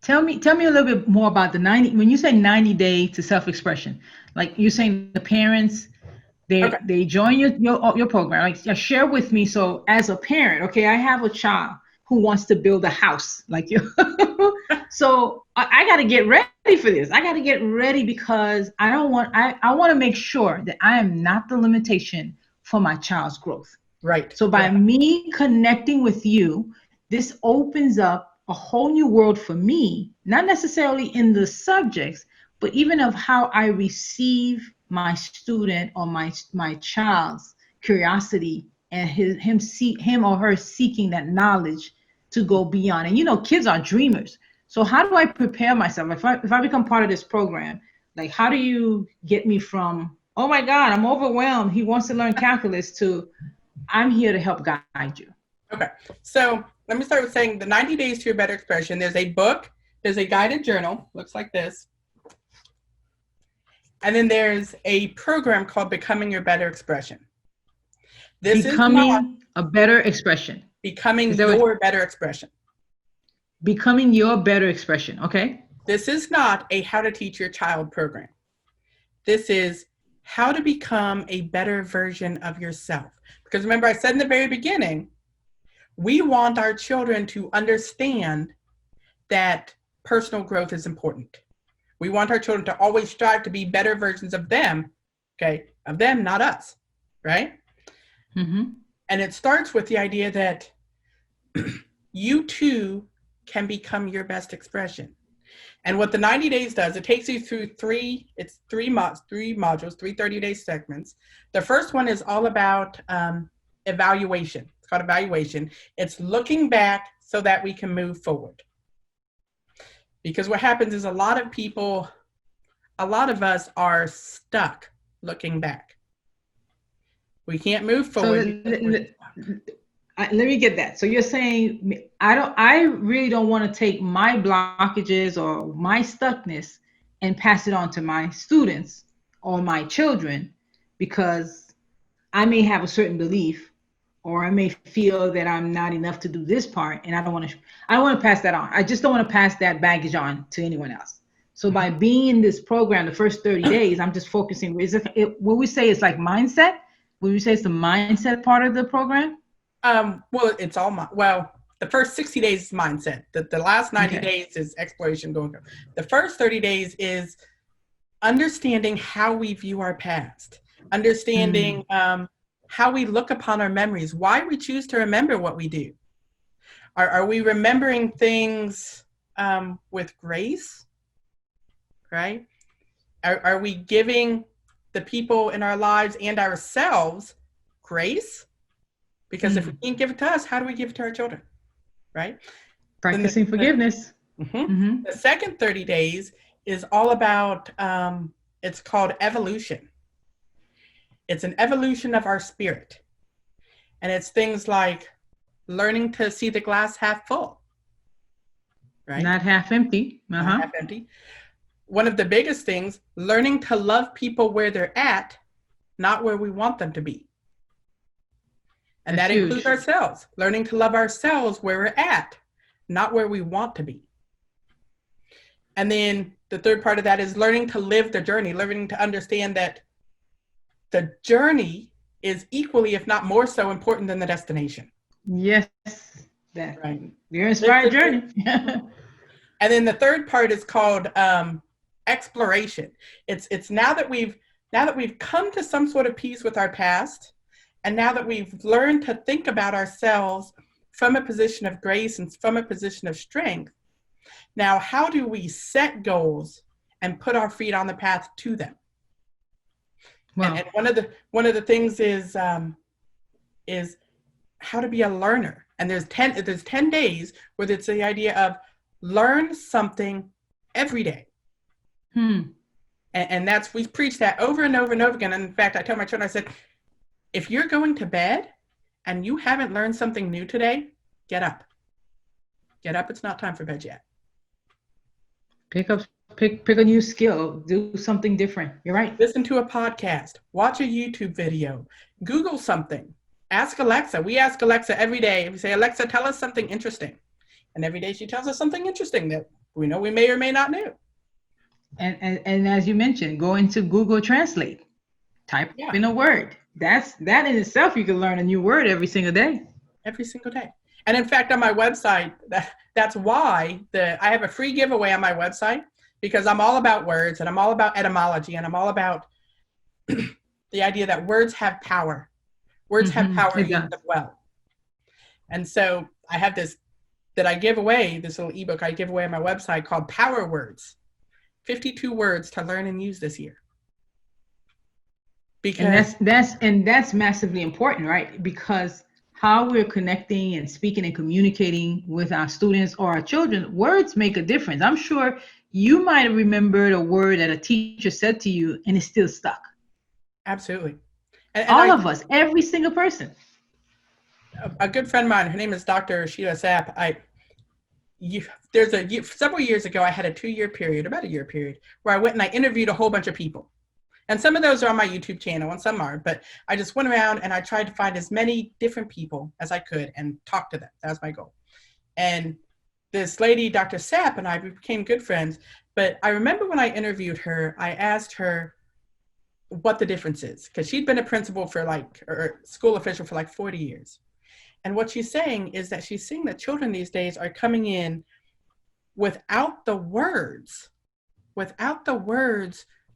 Tell me a little bit more about the 90, when you say 90-day to self-expression, like you're saying the parents, Okay. they join your program. Like, yeah, share with me. So as a parent, okay, I have a child who wants to build a house like you. So I got to get ready for this. I got to get ready because I want to make sure that I am not the limitation for my child's growth. Right. So by Right. me connecting with you, this opens up a whole new world for me, not necessarily in the subjects, but even of how I receive my student or my child's curiosity and him or her seeking that knowledge to go beyond. And kids are dreamers. So how do I prepare myself if I become part of this program? Like, how do you get me from, oh my God, I'm overwhelmed, he wants to learn calculus, to I'm here to help guide you? Okay. So let me start with saying the 90 Days to Your Better Expression. There's a book, there's a guided journal, looks like this. And then there's a program called Becoming Your Better Expression. This is not Becoming a better expression. Is becoming that what? your better expression. Becoming your better expression. Okay. This is not a how to teach your child program. This is how to become a better version of yourself. Because remember, I said in the very beginning, we want our children to understand that personal growth is important. We want our children to always strive to be better versions of them, okay? Of them, not us, right? Mm-hmm. And it starts with the idea that you too can become your best expression. And what the 90 days does, it takes you through three modules, 30-day segments. The first one is all about evaluation. It's called evaluation. It's looking back so that we can move forward. Because what happens is a lot of us are stuck looking back. We can't move So forward. let me get that. So you're saying I really don't want to take my blockages or my stuckness and pass it on to my students or my children, because I may have a certain belief, or I may feel that I'm not enough to do this part, and I don't want to pass that on. I just don't want to pass that baggage on to anyone else. So by being in this program the first 30 days, I'm just focusing. What we say is like mindset? Would you say it's the mindset part of the program? Well, it's all the first 60 days is mindset. The last 90 Okay. days is exploration going on. The first 30 days is understanding how we view our past, understanding how we look upon our memories, why we choose to remember what we do. Are we remembering things with grace, right? Are we giving the people in our lives and ourselves grace? Because if we can't give it to us, how do we give it to our children, right? Practicing forgiveness. The second 30 days is all about, it's called evolution. It's an evolution of our spirit. And it's things like learning to see the glass half full, right? Not half empty. Not half empty. One of the biggest things, learning to love people where they're at, not where we want them to be. And That's that includes huge. ourselves, learning to love ourselves where we're at, not where we want to be. And then the third part of that is learning to live the journey, learning to understand that the journey is equally, if not more so, important than the destination. Yes, that Right. Your inspired journey. And then the third part is called exploration. It's now that we've come to some sort of peace with our past, and now that we've learned to think about ourselves from a position of grace and from a position of strength, now how do we set goals and put our feet on the path to them? Wow. And one of the things is how to be a learner. And there's 10 days where it's the idea of learn something every day. And that's, we preach that over and over and over again. And in fact, I tell my children, I said, if you're going to bed and you haven't learned something new today, get up. Get up. It's not time for bed yet. Pick a new skill. Do something different. You're right. Listen to a podcast. Watch a YouTube video. Google something. Ask Alexa. We ask Alexa every day. We say, Alexa, tell us something interesting. And every day she tells us something interesting that we know we may or may not know. And as you mentioned, go into Google Translate, type Yeah, in a word. That in itself, you can learn a new word every single day. every single day. And in fact, on my website, that's why I have a free giveaway on my website, because I'm all about words and I'm all about etymology and I'm all about the idea that words have power. Words have power, It use does. them well. And so I have this that I give away, this little ebook I give away on my website called Power Words, 52 words to learn and use this year. And Because that's massively important, right? Because how we're connecting and speaking and communicating with our students or our children, words make a difference. I'm sure you might have remembered a word that a teacher said to you and it's still stuck. absolutely. And All of us, every single person. a good friend of mine, her name is Dr. Sheila Sapp. Several years ago, I had a 2-year period, about a year period, where I went and I interviewed a whole bunch of people. And some of those are on my YouTube channel and some aren't, but I just went around and I tried to find as many different people as I could and talk to them. That was my goal. And this lady, Dr. Sapp, and I became good friends. But I remember when I interviewed her, I asked her what the difference is, because she'd been a principal or school official for like 40 years. And what she's saying is that she's seeing that children these days are coming in without the words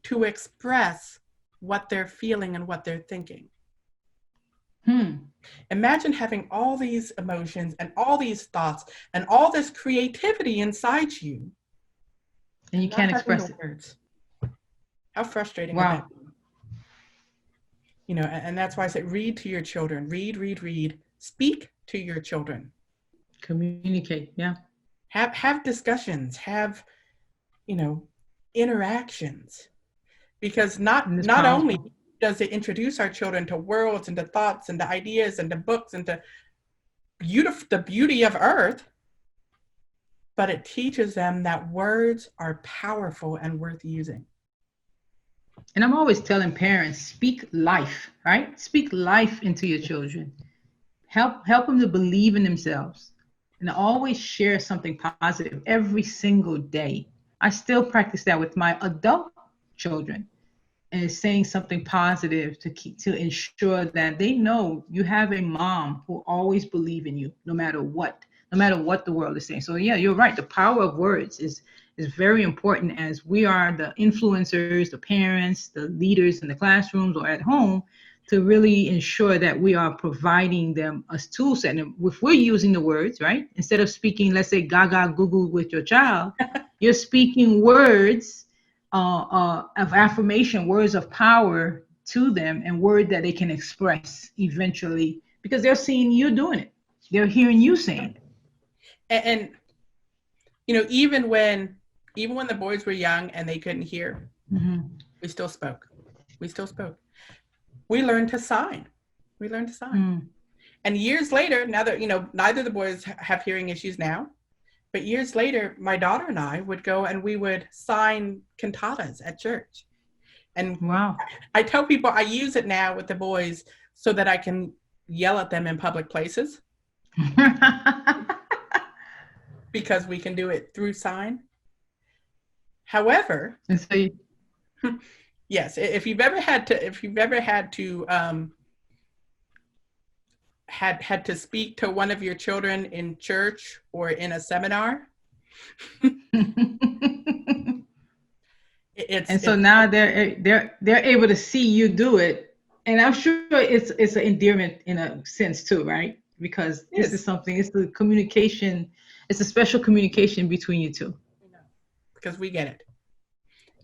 to express what they're feeling and what they're thinking. Imagine having all these emotions and all these thoughts and all this creativity inside you, And you can't express it. Words. How frustrating Wow. would that be? You know, and that's why I say read to your children. Read. Speak to your children. Communicate, yeah. Have discussions, have, interactions. Because not only does it introduce our children to worlds and to thoughts and to ideas and to books and to the beauty of earth, but it teaches them that words are powerful and worth using. And I'm always telling parents, speak life, right? Speak life into your children. Help them to believe in themselves and always share something positive every single day. I still practice that with my adult children, and saying something positive to ensure that they know you have a mom who always believe in you no matter what the world is saying. So yeah, you're right. The power of words is very important, as we are the influencers, the parents, the leaders in the classrooms or at home, to really ensure that we are providing them a tool set. And if we're using the words, right, instead of speaking, let's say, gaga goo with your child, you're speaking words of affirmation, words of power to them, and word that they can express eventually, because they're seeing you doing it. They're hearing you saying it. And even when the boys were young and they couldn't hear, we still spoke. We learned to sign. And years later, now that, neither of the boys have hearing issues now, but years later, my daughter and I would go and we would sign cantatas at church. And wow. I tell people I use it now with the boys so that I can yell at them in public places. Because we can do it through sign. However, yes, if you've ever had to speak to one of your children in church or in a seminar, now they're able to see you do it, and I'm sure it's an endearment in a sense too, right? Because this is something. It's the communication. It's a special communication between you two. Because we get it,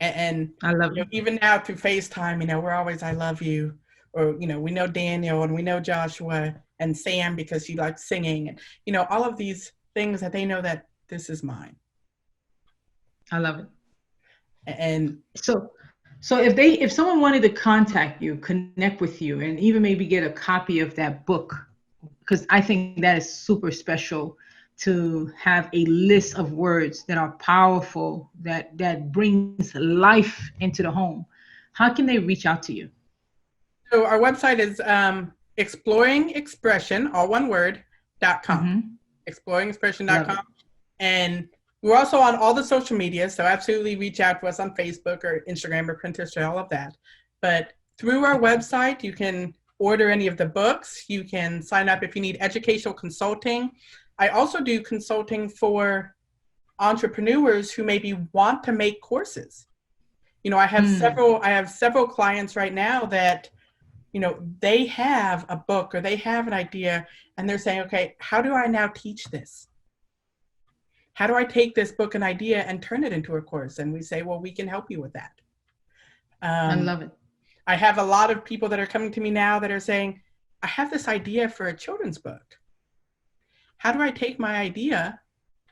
and I love it. Even now through FaceTime, we're always "I love you," or we know Daniel and we know Joshua and Sam because she likes singing, and all of these things that they know that this is mine. I love it. And so if someone wanted to contact you, connect with you, and even maybe get a copy of that book, because I think that is super special to have a list of words that are powerful, that brings life into the home, how can they reach out to you? So our website is exploringexpression, all one word, .com. Exploringexpression.com. And We're also on all the social media, so absolutely reach out to us on Facebook or Instagram or Pinterest or all of that. But through our website, you can order any of the books. You can sign up if you need educational consulting. I also do consulting for entrepreneurs who maybe want to make courses. You know, I have several clients right now that, you know, they have a book or they have an idea and they're saying, okay, how do I now teach this? How do I take this book and idea and turn it into a course? And we say, well, we can help you with that. I love it. I have a lot of people that are coming to me now that are saying, I have this idea for a children's book. How do I take my idea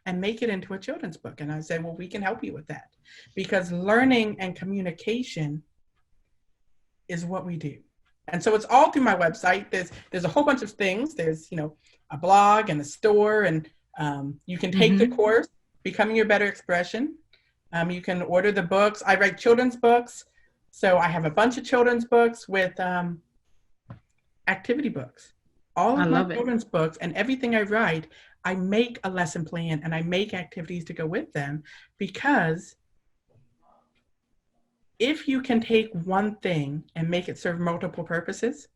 and make it into a children's book? And I say, well, we can help you with that, because learning and communication is what we do. And so it's all through my website. There's a whole bunch of things. There's, you know, a blog and a store, and you can take the course, Becoming Your Better Expression. You can order the books. I write children's books. So I have a bunch of children's books with activity books. All of my children's books and everything I write, I make a lesson plan and I make activities to go with them, because if you can take one thing and make it serve multiple purposes,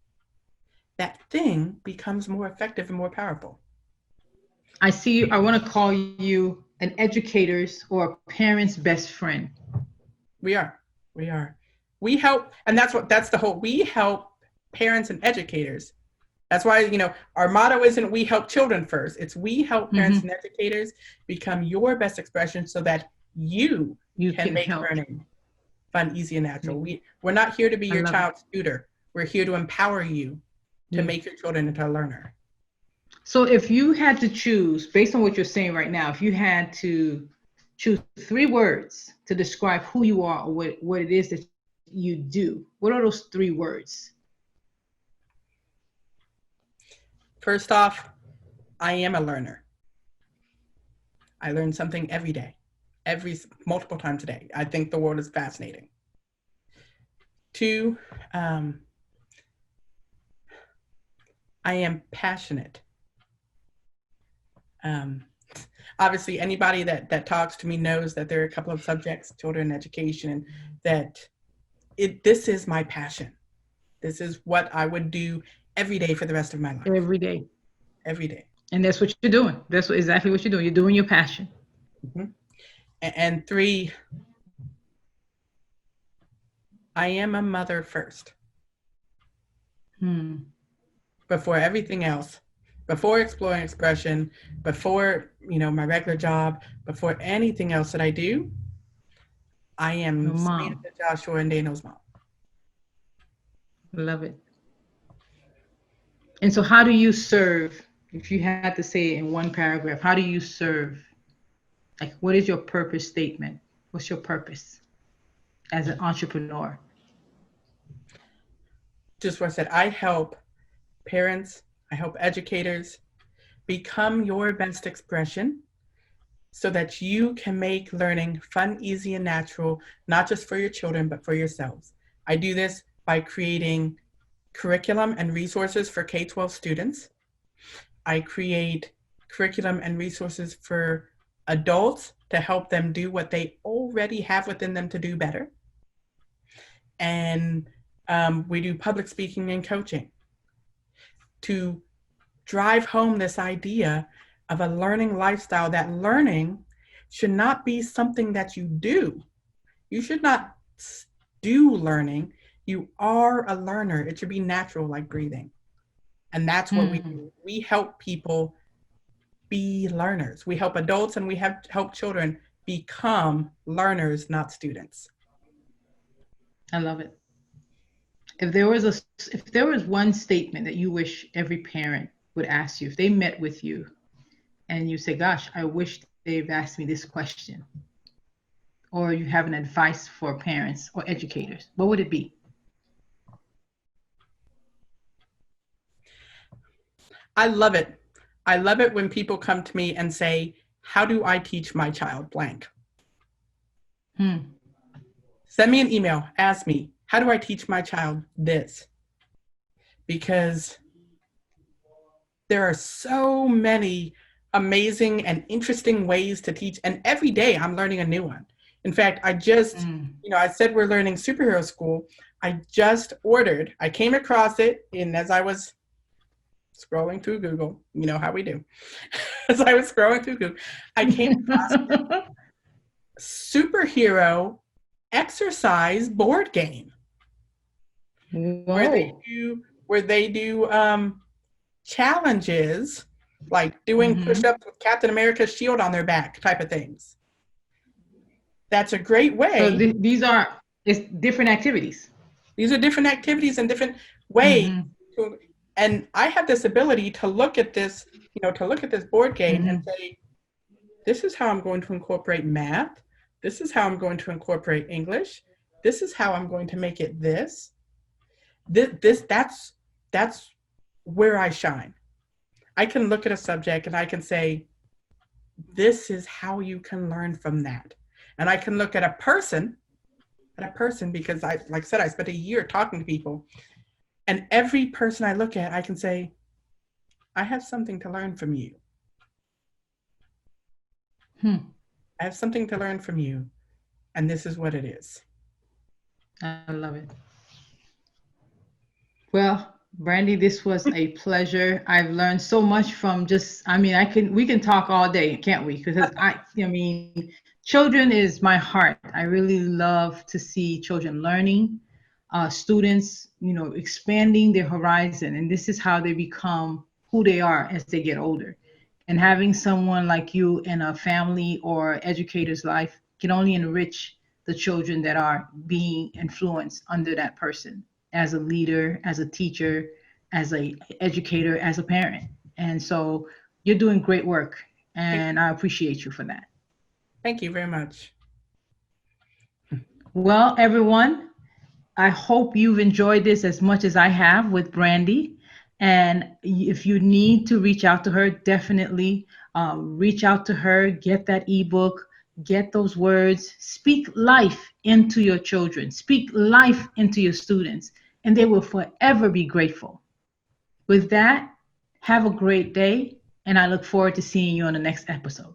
that thing becomes more effective and more powerful. I see you. I want to call you an educator's or a parent's best friend. We are. We help, and that's the whole, we help parents and educators. That's why, you know, our motto isn't we help children first. It's we help parents and educators become your best expression so that you can make learning fun, easy, and natural. We're not here to be your child's tutor. We're here to empower you to make your children into a learner. So if you had to choose, based on what you're saying right now, if you had to choose 3 words to describe who you are or what it is that you do, what are those 3 words? First off, I am a learner. I learn something every day, multiple times a day. I think the world is fascinating. 2, I am passionate. Obviously, anybody that talks to me knows that there are a couple of subjects, children education, that this is my passion. This is what I would do every day for the rest of my life. Every day. And that's what you're doing. That's exactly what you're doing. You're doing your passion. And 3, I am a mother first. Before everything else, before exploring expression, before, you know, my regular job, before anything else that I do, I am Samantha, Joshua, and Daniel's mom. Love it. And so how do you serve, if you had to say it in one paragraph, how do you serve? Like, what is your purpose statement? What's your purpose as an entrepreneur? Just what I said, I help parents, I help educators become your best expression so that you can make learning fun, easy, and natural, not just for your children, but for yourselves. I do this by creating curriculum and resources for K-12 students. I create curriculum and resources for adults to help them do what they already have within them to do better. And we do public speaking and coaching to drive home this idea of a learning lifestyle, that learning should not be something that you do. You should not do learning. You are a learner. It should be natural, like breathing. And that's what we do. We help people be learners. We help adults and we help children become learners, not students. I love it. If there was one statement that you wish every parent would ask you, if they met with you and you say, gosh, I wish they've asked me this question, or you have an advice for parents or educators, what would it be? I love it. I love it when people come to me and say, how do I teach my child blank? Send me an email, ask me, how do I teach my child this? Because there are so many amazing and interesting ways to teach. And every day I'm learning a new one. In fact, I just, Mm. I said we're learning superhero school. I came across it as I was scrolling through Google. You know how we do. As I was scrolling through Google, I came across this superhero exercise board game where they Whoa. do challenges like doing Mm-hmm. push-ups with Captain America's shield on their back type of things. That's a great So way. these are it's different activities. These are different activities and different ways Mm-hmm. to, and I have this ability to look at this, to look at this board game and Mm-hmm. say, this is how I'm going to incorporate math. This is how I'm going to incorporate English. This is how I'm going to make it this. That's where I shine. I can look at a subject and I can say, this is how you can learn from that. And I can look at a person because like I said, I spent a year talking to people. And every person I look at, I can say, I have something to learn from you. Hmm. I have something to learn from you. And this is what it is. I love it. Well, Brandy, this was a pleasure. I've learned so much from we can talk all day, can't we? Because I mean, children is my heart. I really love to see children learning, students, expanding their horizon. And this is how they become who they are as they get older. And having someone like you in a family or educator's life can only enrich the children that are being influenced under that person as a leader, as a teacher, as a educator, as a parent. And so you're doing great work, Thank and you. I appreciate you for that. Thank you very much. Well, everyone, I hope you've enjoyed this as much as I have with Brandy. And if you need to reach out to her, definitely reach out to her, get that ebook, get those words, speak life into your children, speak life into your students, and they will forever be grateful. With that, have a great day, and I look forward to seeing you on the next episode.